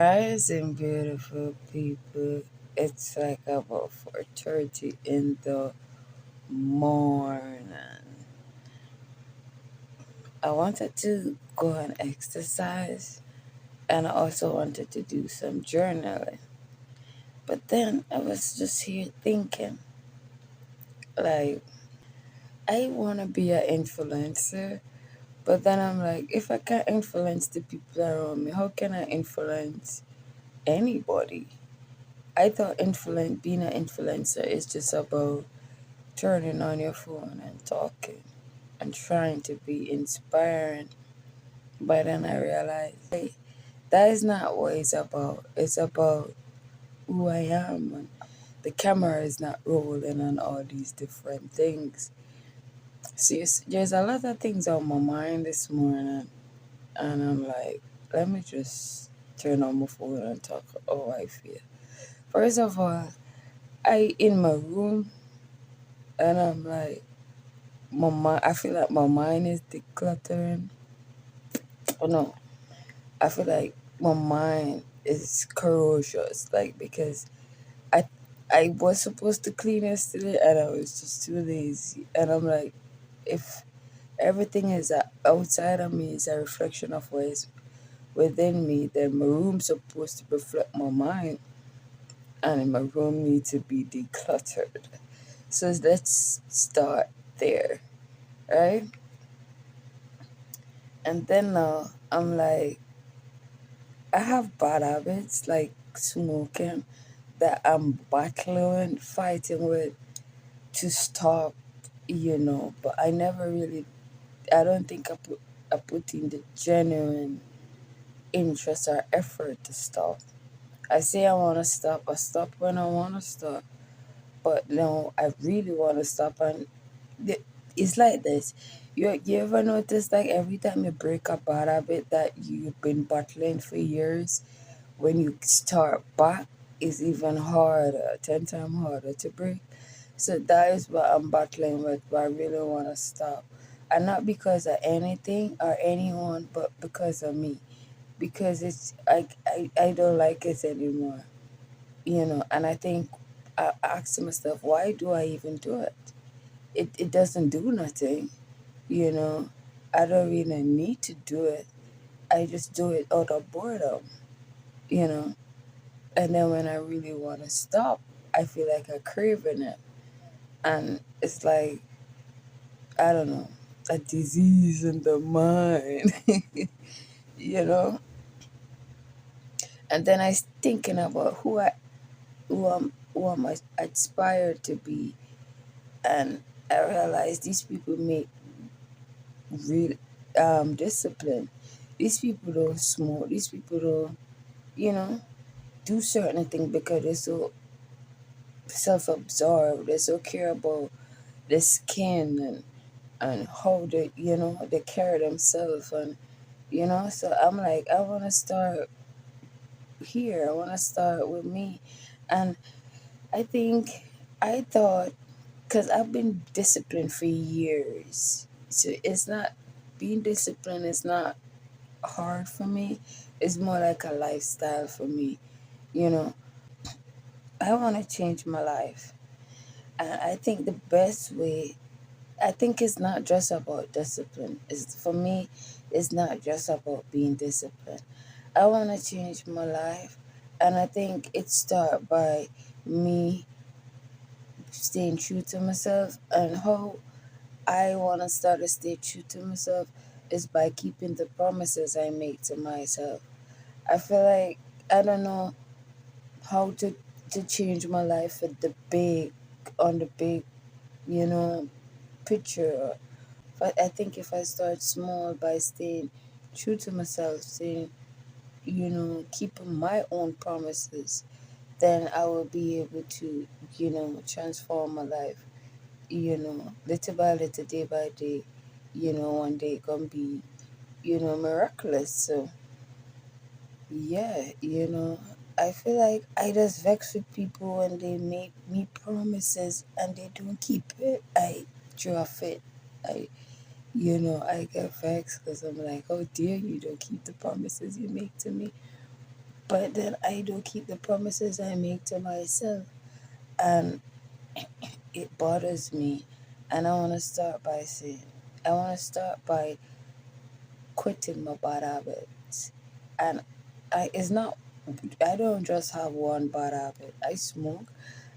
Rising, beautiful people. It's like about 4:30 in the morning. I wanted to go and exercise, and I also wanted to do some journaling. But then I was just here thinking, like, I want to be an influencer, but then I'm like, if I can't influence the people around me, how can I influence anybody? I thought being an influencer is just about turning on your phone and talking and trying to be inspiring. But then I realized, hey, that is not what it's about. It's about who I am. And the camera is not rolling on all these different things. So there's a lot of things on my mind this morning. And I'm like, let me just turn on my phone and talk how I feel. First of all, I in my room and I'm like, I feel like my mind is decluttering. Oh no, I feel like my mind is ferocious, like because I I was supposed to clean yesterday and I was just too lazy. And I'm like, if everything is outside of me is a reflection of what is within me, then my room's supposed to reflect my mind, and my room needs to be decluttered. So let's start there, right? And then now I'm like, I have bad habits like smoking that I'm battling, fighting with to stop, but I never really, I don't think I put in the genuine interest or effort to stop. I say I want to stop, I stop when I want to stop, but no, I really want to stop. And it's like this. You ever notice like every time you break a bad habit that you've been battling for years, when you start back, it's even harder, 10 times harder to break. So that is what I'm battling with, but I really want to stop. And not because of anything or anyone, but because of me. Because I don't like it anymore, And I think I asked myself, why do I even do it? It doesn't do nothing, you know. I don't really need to do it. I just do it out of boredom, you know. And then when I really want to stop, I feel like I'm craving it. And it's like, I don't know, a disease in the mind, you know? And then I was thinking about who am I aspired to be. And I realized these people make real discipline. These people don't smoke. These people don't, you know, do certain things because they're so self-absorbed. They so care about their skin and how they carry themselves. And so I'm like, I want to start here. I want to start with me. And I think I thought, because I've been disciplined for years, so it's not, being disciplined is not hard for me. It's more like a lifestyle for me. You know, I want to change my life. And I think the best way, I think it's not just about discipline. For me, it's not just about being disciplined. I want to change my life. And I think it start by me staying true to myself. And how I want to start to stay true to myself is by keeping the promises I make to myself. I feel like I don't know how to change my life for the big, you know, picture. But I think if I start small by staying true to myself, saying, keeping my own promises, then I will be able to, transform my life, little by little, day by day, one day it gonna be, miraculous. So yeah, I feel like I just vex with people when they make me promises and they don't keep it. I throw a fit. I I get vexed because I'm like, oh dear, you don't keep the promises you make to me. But then I don't keep the promises I make to myself. And it bothers me. And I want to start by saying, I want to start by quitting my bad habits. And it's not, I don't just have one bad habit. I smoke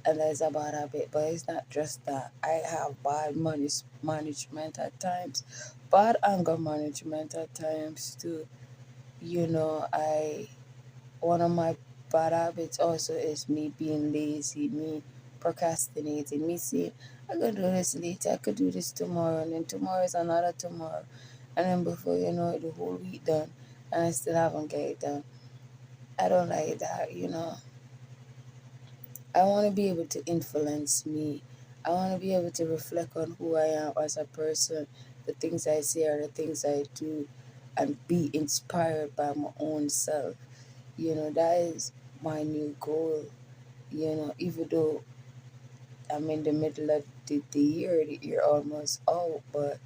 and there's a bad habit, but it's not just that. I have bad money management at times, bad anger management at times too. I one of my bad habits also is me being lazy, me procrastinating, me saying, I could do this later, I could do this tomorrow, and then tomorrow is another tomorrow. And then before you know it, the whole week done, and I still haven't get it done. I don't like that. I want to be able to influence me. I want to be able to reflect on who I am as a person, the things I say or the things I do, and be inspired by my own self. That is my new goal. Even though I'm in the middle of the year almost out, but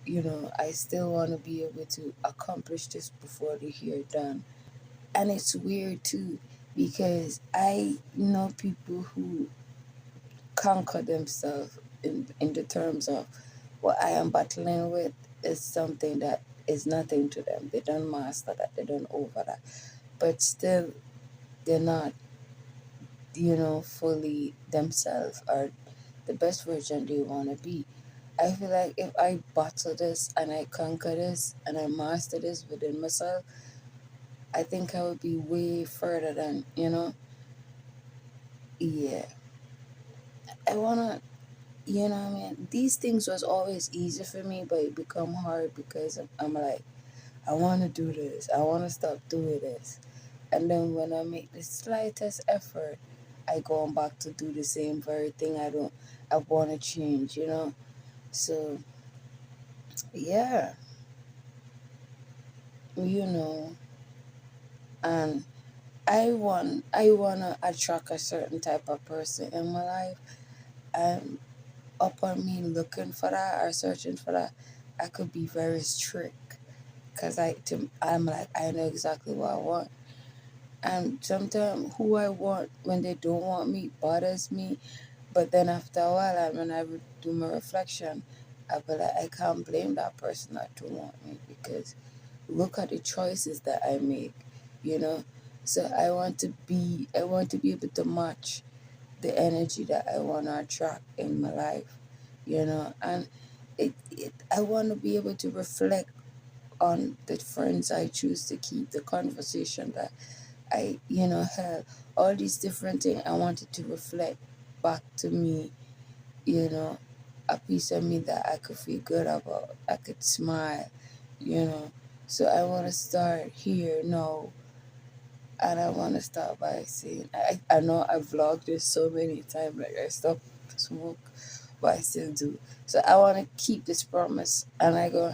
I still want to be able to accomplish this before the year done. And it's weird too, because I know people who conquer themselves in the terms of what I am battling with is something that is nothing to them. They don't master that, they don't over that. But still, they're not fully themselves or the best version they want to be. I feel like if I battle this and I conquer this and I master this within myself, I think I would be way further than. Yeah. I want to, I mean, these things was always easy for me, but it become hard because I'm like, I want to do this. I want to stop doing this. And then when I make the slightest effort, I go on back to do the same very thing. I want to change. So, yeah, you know, and I wanna attract a certain type of person in my life, and upon me looking for that or searching for that, I could be very strict because I'm like I know exactly what I want, and sometimes who I want when they don't want me bothers me. But then after a while, when I do my reflection, I be like, I can't blame that person that don't want me because look at the choices that I make, you know. So I want to be able to match the energy that I want to attract in my life, and I want to be able to reflect on the friends I choose to keep, the conversation that I have, all these different things. I wanted to reflect back to me, you know, a piece of me that I could feel good about. I could smile. So I want to start here now, and I want to start by saying, I know I've vlogged this so many times, like I stopped smoke, but I still do. So I want to keep this promise, and I go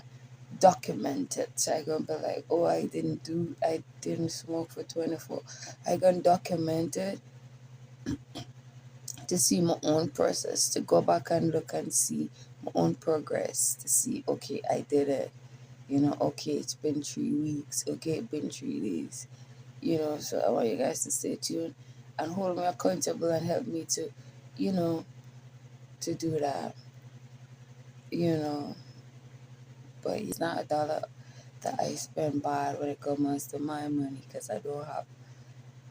document it. So I gonna be like, oh, I didn't smoke for 24. I gonna document it to see my own process, to go back and look and see my own progress, to see, okay, I did it. Okay, it's been 3 weeks. Okay, it's been 3 days. So I want you guys to stay tuned and hold me accountable and help me you know, to do that. You know, but it's not a dollar that I spend bad when it comes to my money because I don't have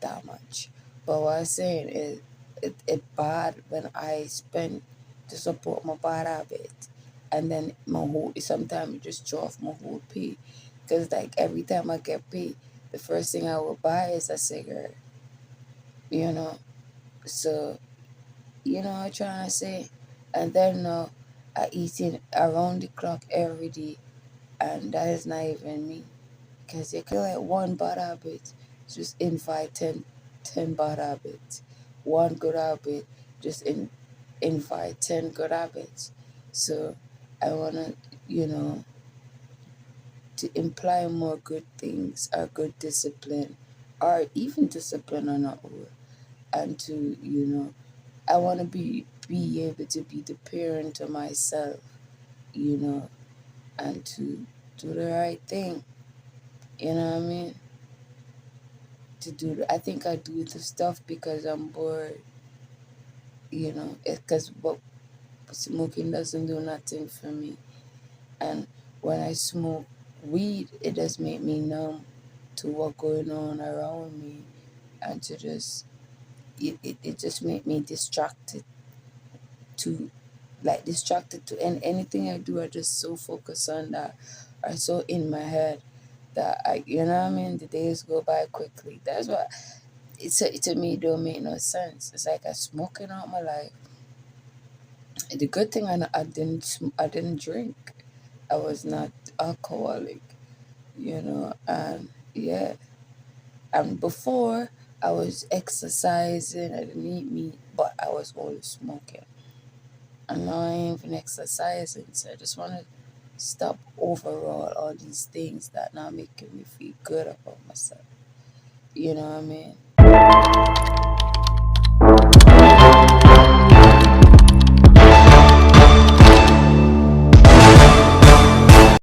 that much. But what I'm saying is, it bad when I spend to support my bad habit, and then sometimes it just draw off my whole pay, because like every time I get paid, the first thing I will buy is a cigarette. You know, so I'm trying to say, and then I eating around the clock every day, and that is not even me. Because you can let one bad habit just invite 10 bad habits. One good habit just invite 10 good habits. So I want to imply more good things or good discipline, or even discipline on our own. And I want to be able to be the parent to myself, you know, and to do the right thing. You know what I mean? to do. I think I do the stuff because I'm bored. Because but smoking doesn't do nothing for me. And when I smoke weed, it does make me numb to what going on around me, and to just it just make me to distracted to anything I do. I just so focus on that, or so in my head that what I mean. The days go by quickly. That's what to me it don't make no sense. It's like I smoking all my life. The good thing I didn't drink. I was not alcoholic, and yeah. And before I was exercising, I didn't eat meat, but I was always smoking. And now I ain't even exercising, so I just want to stop overall all these things that not making me feel good about myself. You know what I mean?